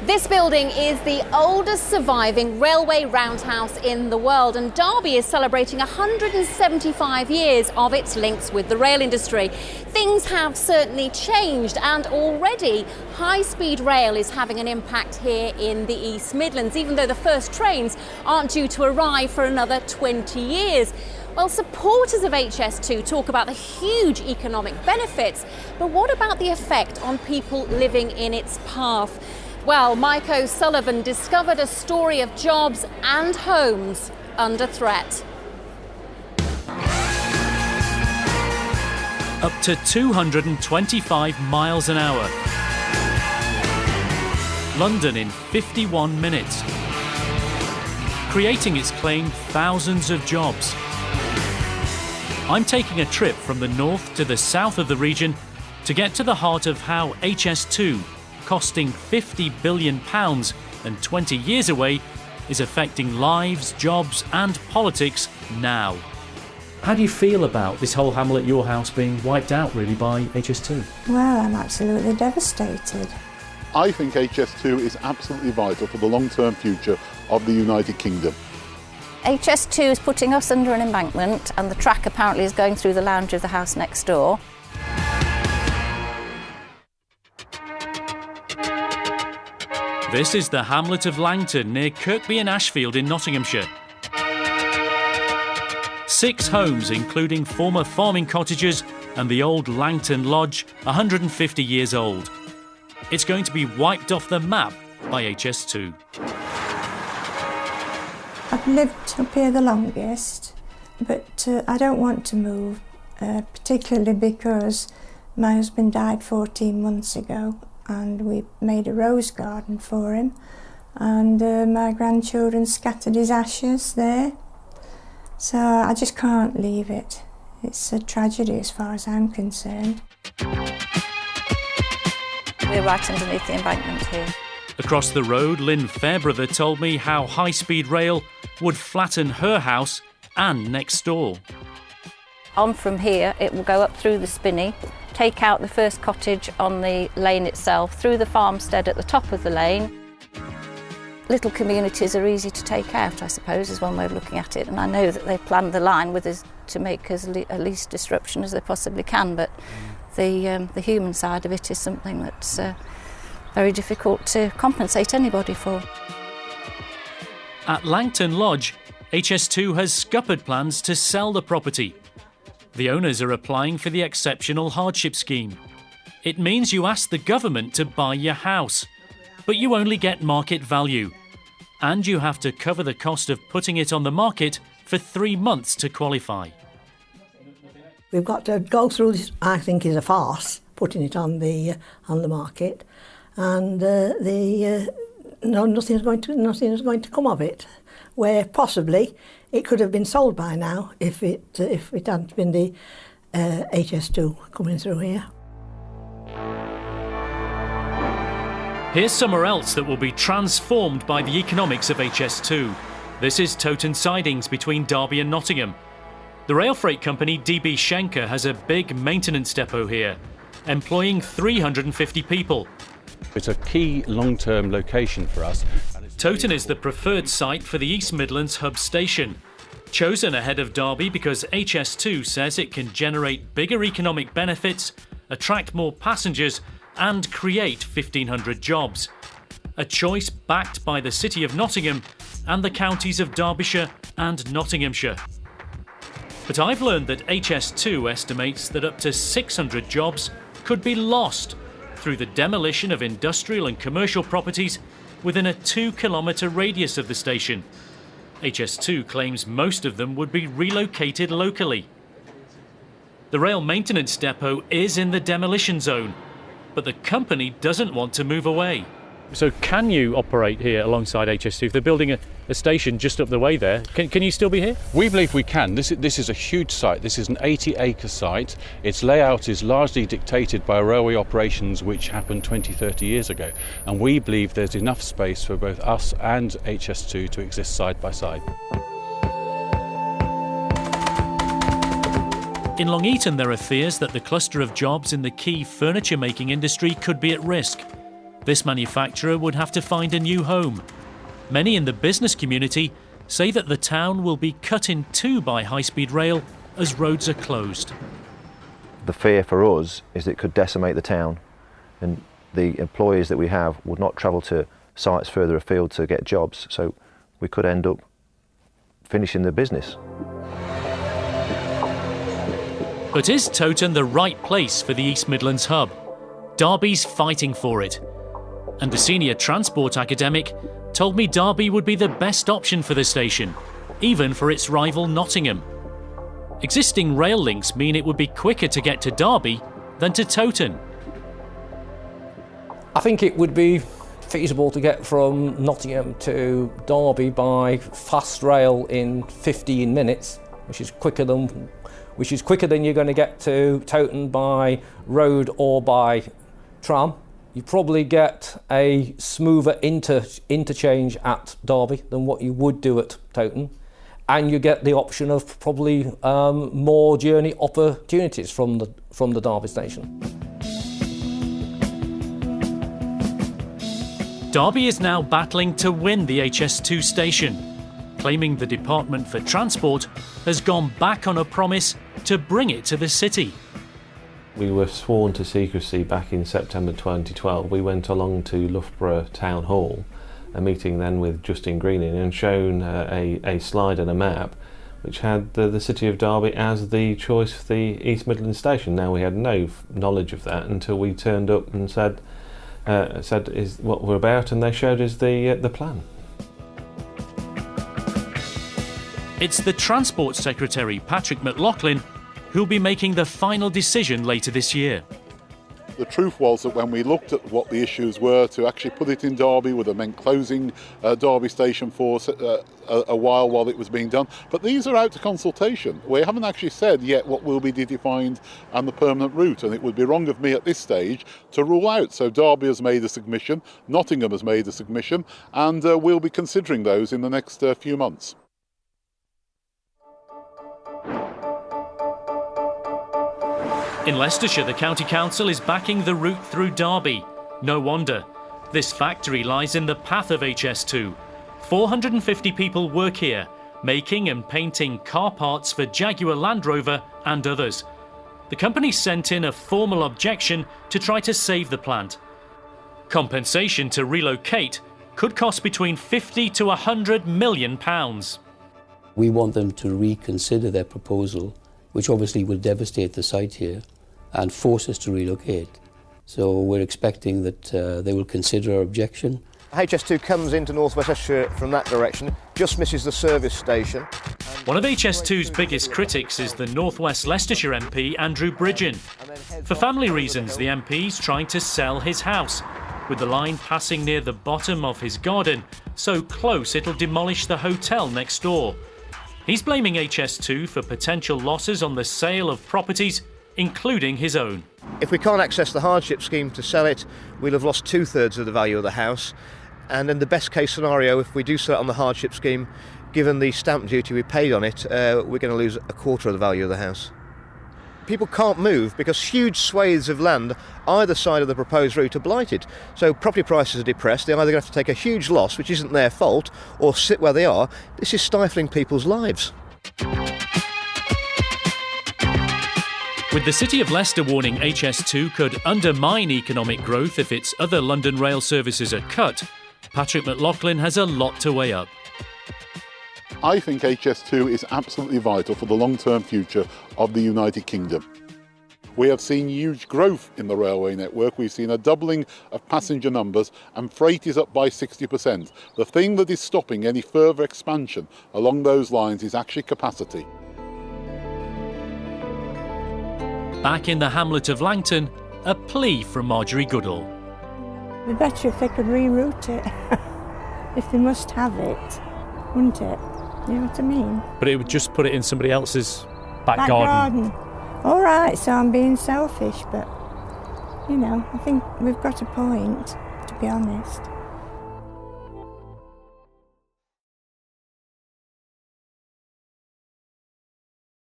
This building is the oldest surviving railway roundhouse in the world, and Derby is celebrating 175 years of its links with the rail industry. Things have certainly changed, and already high-speed rail is having an impact here in the East Midlands, even though the first trains aren't due to arrive for another 20 years. Well, supporters of HS2 talk about the huge economic benefits, but what about the effect on people living in its path? Well, Mike O'Sullivan discovered a story of jobs and homes under threat. Up to 225 miles an hour. London in 51 minutes. Creating its claimed thousands of jobs. I'm taking a trip from the north to the south of the region to get to the heart of how HS2, costing £50 billion and 20 years away, is affecting lives, jobs and politics now. How do you feel about this whole hamlet, your house, being wiped out really by HS2? Well, I'm absolutely devastated. I think HS2 is absolutely vital for the long-term future of the United Kingdom. HS2 is putting us under an embankment, and the track apparently is going through the lounge of the house next door. This is the hamlet of Langton near Kirkby and Ashfield in Nottinghamshire. 6 homes, including former farming cottages and the old Langton Lodge, 150 years old. It's going to be wiped off the map by HS2. I've lived up here the longest, but I don't want to move, particularly because my husband died 14 months ago and we made a rose garden for him, and my grandchildren scattered his ashes there. So I just can't leave it. It's a tragedy as far as I'm concerned. We're right underneath the embankment here. Across the road, LYNN Fairbrother told me how high-speed rail would flatten her house and next door. On from here, it will go up through the spinney, take out the first cottage on the lane itself, through the farmstead at the top of the lane. Little communities are easy to take out, I suppose, is one way of looking at it. And I know that they planned the line with us to make as least disruption as they possibly can, but the human side of it is something that's very difficult to compensate anybody for. At Langton Lodge, HS2 has scuppered plans to sell the property. The owners are applying for the exceptional hardship scheme. It means you ask the government to buy your house, but you only get market value. And you have to cover the cost of putting it on the market for 3 months to qualify. We've got to go through this, I think is a farce, putting it on the market, and nothing's going to come of it. Where possibly it could have been sold by now if it hadn't been the HS2 coming through here. Here's somewhere else that will be transformed by the economics of HS2. This is Toton Sidings between Derby and Nottingham. The rail freight company DB Schenker has a big maintenance depot here, employing 350 people. It's a key long-term location for us. Toton is the preferred site for the East Midlands hub station, chosen ahead of Derby because HS2 says it can generate bigger economic benefits, attract more passengers and create 1,500 jobs. A choice backed by the City of Nottingham and the counties of Derbyshire and Nottinghamshire. But I've learned that HS2 estimates that up to 600 jobs could be lost through the demolition of industrial and commercial properties within a 2-kilometre radius of the station. HS2 claims most of them would be relocated locally. The rail maintenance depot is in the demolition zone, but the company doesn't want to move away. So can you operate here alongside HS2? If they're building a station just up the way there, can you still be here? We believe we can. This is a huge site. This is an 80-acre site. Its layout is largely dictated by railway operations which happened 20-30 years ago. And we believe there's enough space for both us and HS2 to exist side by side. In Long Eaton, there are fears that the cluster of jobs in the key furniture-making industry could be at risk. This manufacturer would have to find a new home. Many in the business community say that the town will be cut in two by high-speed rail as roads are closed. The fear for us is that it could decimate the town, and the employees that we have would not travel to sites further afield to get jobs, so we could end up finishing the business. But is Towton the right place for the East Midlands hub? Derby's fighting for it. And a senior transport academic told me Derby would be the best option for the station, even for its rival Nottingham. Existing rail links mean it would be quicker to get to Derby than to Towton. I think it would be feasible to get from Nottingham to Derby by fast rail in 15 minutes, which is quicker than you're going to get to Towton by road or by tram. You probably get a smoother interchange at Derby than what you would do at Towton, and you get the option of probably more journey opportunities from the Derby station. Derby is now battling to win the HS2 station, claiming the Department for Transport has gone back on a promise to bring it to the city. We were sworn to secrecy back in September 2012. We went along to Loughborough Town Hall, a meeting then with Justin Greening, and shown a slide and a map which had the city of Derby as the choice for the East Midlands station. Now, we had no knowledge of that until we turned up and said is what we're about, and they showed us the plan. It's the Transport Secretary, Patrick McLaughlin, who'll be making the final decision later this year. The truth was that when we looked at what the issues were, to actually put it in Derby would have meant closing Derby station for a while it was being done. But these are out to consultation. We haven't actually said yet what will be the defined and the permanent route, and it would be wrong of me at this stage to rule out. So Derby has made a submission, Nottingham has made a submission, and we'll be considering those in the next few months. In Leicestershire, the County Council is backing the route through Derby. No wonder. This factory lies in the path of HS2. 450 people work here, making and painting car parts for Jaguar Land Rover and others. The company sent in a formal objection to try to save the plant. Compensation to relocate could cost between £50 to £100 million. We want them to reconsider their proposal, which obviously will devastate the site here and force us to relocate. So we're expecting that they will consider our objection. HS2 comes into North West Leicestershire from that direction, just misses the service station. One of HS2's biggest critics is the North West Leicestershire MP, Andrew Bridgen. For family reasons, the MP's trying to sell his house, with the line passing near the bottom of his garden, so close it'll demolish the hotel next door. He's blaming HS2 for potential losses on the sale of properties, including his own. If we can't access the hardship scheme to sell it, we'll have lost 2/3 of the value of the house. And in the best case scenario, if we do sell it on the hardship scheme, given the stamp duty we paid on it, we're going to lose 1/4 of the value of the house. People can't move because huge swathes of land either side of the proposed route are blighted. So property prices are depressed. They're either going to have to take a huge loss, which isn't their fault, or sit where they are. This is stifling people's lives. With the City of Leicester warning HS2 could undermine economic growth if its other London rail services are cut, Patrick McLaughlin has a lot to weigh up. I think HS2 is absolutely vital for the long-term future of the United Kingdom. We have seen huge growth in the railway network. We've seen a doubling of passenger numbers, and freight is up by 60%. The thing that is stopping any further expansion along those lines is actually capacity. Back in the hamlet of Langton, a plea from Marjorie Goodall. It'd be better if they could reroute it, if they must have it, wouldn't it? You know what I mean? But it would just put it in somebody else's back garden. All right, so I'm being selfish, but, you know, I think we've got a point, to be honest.